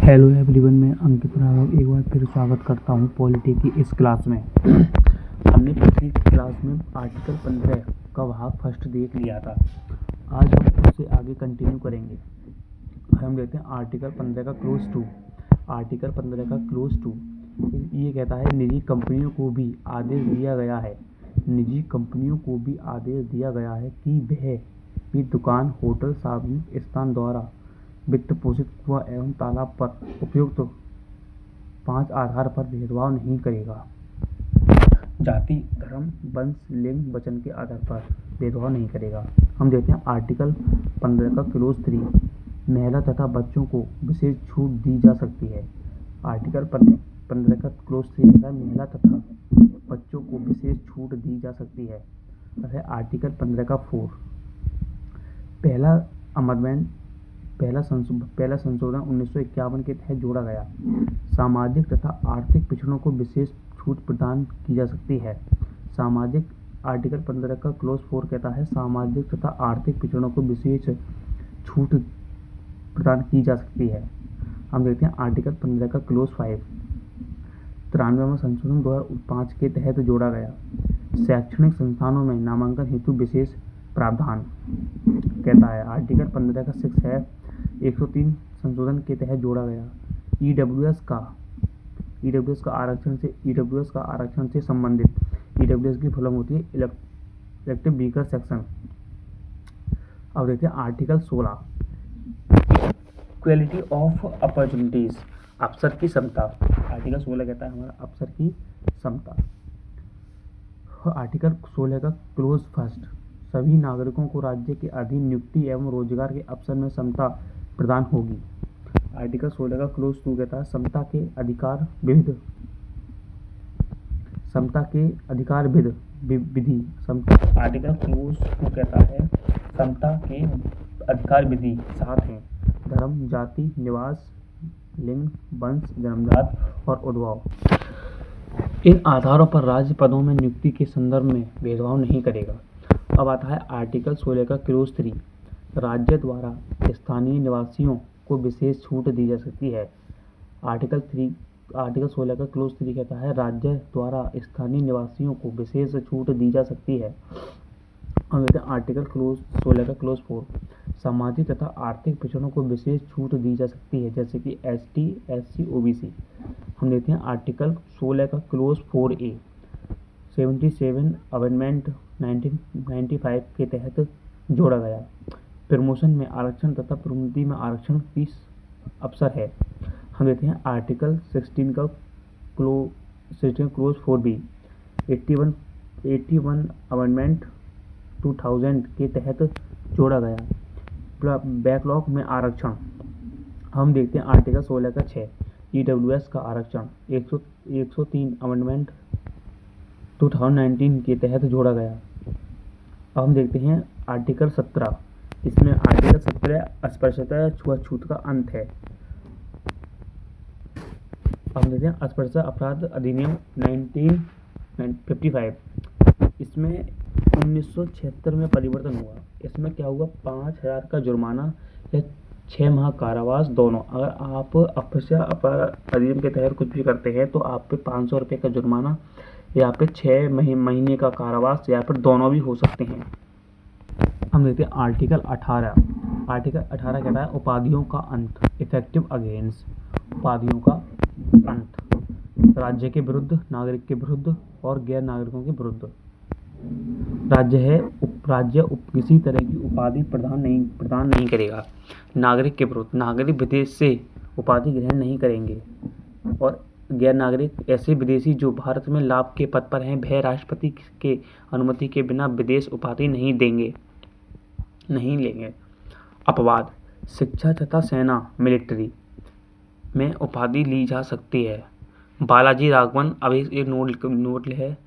Hello everyone, मैं अंकित राघव एक बार फिर स्वागत करता हूं पॉलिटी की इस क्लास में। हमने पिछली क्लास में आर्टिकल 15 का भाग फर्स्ट देख लिया था। आज हम उससे आगे कंटिन्यू करेंगे। हम देखते हैं आर्टिकल 15 का क्लोज टू। आर्टिकल 15 का क्लोज टू ये कहता है निजी कंपनियों को भी आदेश दिया गया है कि वह भी दुकान, होटल, सार्वजनिक स्थान द्वारा वित्त पोषित कुआं एवं तालाब पर उपयुक्त 5 आधार पर भेदभाव नहीं करेगा। जाति, धर्म, वंश, लिंग, वचन के आधार पर भेदभाव नहीं करेगा। हम देखते हैं आर्टिकल 15 का क्लोज 3। महिला तथा बच्चों को विशेष छूट दी जा सकती है। आर्टिकल 15 का क्लोज 3 कहता है महिला तथा बच्चों को विशेष छूट दी जा सकती है। आर्टिकल 15 का 4 पहला संशोधन 1951 के तहत जोड़ा गया। सामाजिक तथा आर्थिक पिछड़ों को विशेष छूट प्रदान की जा सकती है। आर्टिकल 15 का क्लोज 4 कहता है सामाजिक तथा आर्थिक पिछड़ों को विशेष छूट प्रदान की जा सकती है। हम देखते हैं आर्टिकल 15 का क्लोज 5 93वां संशोधन 2005 के तहत जोड़ा गया। शैक्षणिक संस्थानों में नामांकन हेतु विशेष प्रावधान कहता है। आर्टिकल 15 का 6 है 103 संशोधन के तहत जोड़ा गया। ईडब्ल्यूएस का आरक्षण से संबंधित ईडब्ल्यूएस की फुल होती है इलेक्टिव व्हीकल सेक्शन। अब देखते हैं आर्टिकल 16 इक्वलिटी ऑफ अपॉर्चुनिटीज, अवसर की समता। आर्टिकल 16 कहता है हमारा अवसर की समता। आर्टिकल 16 का क्लोज फर्स्ट सभी नागरिकों को राज्य के अधीन नियुक्ति एवं रोजगार के अवसर में समता प्रदान होगी। आर्टिकल 16 का क्लोज 2 कहता है समता के अधिकार विधि। आर्टिकल क्लोज 2 कहता है समता के अधिकार विधि 7 हैं। धर्म, जाति, निवास, लिंग, वंश, जन्मजात और उद्भव, इन आधारों पर राज्य पदों में नियुक्ति के संदर्भ में भेदभाव नहीं करेगा। अब आता है आर्टिकल 16 का क्लोज 3 राज्य द्वारा स्थानीय निवासियों को विशेष छूट दी जा सकती है। आर्टिकल 16 का क्लोज 3 कहता है राज्य द्वारा स्थानीय निवासियों को विशेष छूट दी जा सकती है। हम देखते हैं आर्टिकल 16 का क्लोज 4 सामाजिक तथा आर्थिक पिछड़ों को विशेष छूट दी जा सकती है, जैसे कि ST, SC, OBC। हम देखते हैं आर्टिकल 16 का क्लोज 4A 77 अमेंडमेंट 1995 के तहत जोड़ा गया। प्रमोशन में आरक्षण तथा प्रोन्नति में आरक्षण की अवसर है। हम देखते हैं आर्टिकल 16 का क्लोज 4B 81 अमेंडमेंट 2000 के तहत जोड़ा गया। बैकलॉग में आरक्षण। हम देखते हैं आर्टिकल 16 का 6 EWS का आरक्षण 103 अमेंडमेंट 2019 के तहत जोड़ा गया। अब हम देखते हैं आर्टिकल 17। इसमें आर्टिकल 17 अस्पृश्यता छूआछूत का अंत है। हम देखते हैं अस्पृश्यता अपराध अधिनियम 1955। इसमें 1976 में परिवर्तन हुआ। इसमें क्या हुआ, 5000 का जुर्माना या 6 माह कारावास दोनों। अगर आप अस्पृश्यता अपराध अधिनियम के तहत कुछ भी करते हैं तो आप पे 500 रुपये का जुर्माना या फिर 6 महीने का कारावास या फिर दोनों भी हो सकते हैं। हम देखते हैं आर्टिकल 18। आर्टिकल 18 कहता है उपाधियों का अंत, इफेक्टिव अगेंस्ट, उपाधियों का अंत राज्य के विरुद्ध, नागरिक के विरुद्ध और गैर नागरिकों के विरुद्ध। राज्य किसी तरह की उपाधि प्रदान नहीं करेगा नागरिक के विरुद्ध। नागरिक विदेश से उपाधि ग्रहण नहीं करेंगे और गैर नागरिक ऐसे विदेशी जो भारत में लाभ के पद पर हैं वह राष्ट्रपति के अनुमति के बिना विदेश उपाधि नहीं लेंगे। अपवाद, शिक्षा तथा सेना मिलिट्री में उपाधि ली जा सकती है। बालाजी राघवन, अभी एक नोट है,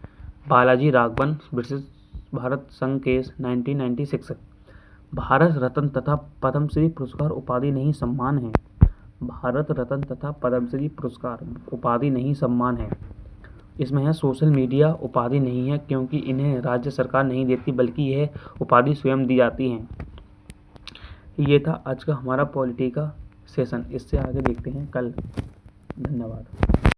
बालाजी राघवन वर्सेस भारत संघ केस 1996। भारत रत्न तथा पद्मश्री पुरस्कार उपाधि नहीं सम्मान है। भारत रत्न तथा पद्मश्री पुरस्कार उपाधि नहीं सम्मान है। इसमें है सोशल मीडिया उपाधि नहीं है क्योंकि इन्हें राज्य सरकार नहीं देती बल्कि यह उपाधि स्वयं दी जाती हैं। ये था आज का हमारा पॉलिटी का सेशन। इससे आगे देखते हैं कल। धन्यवाद।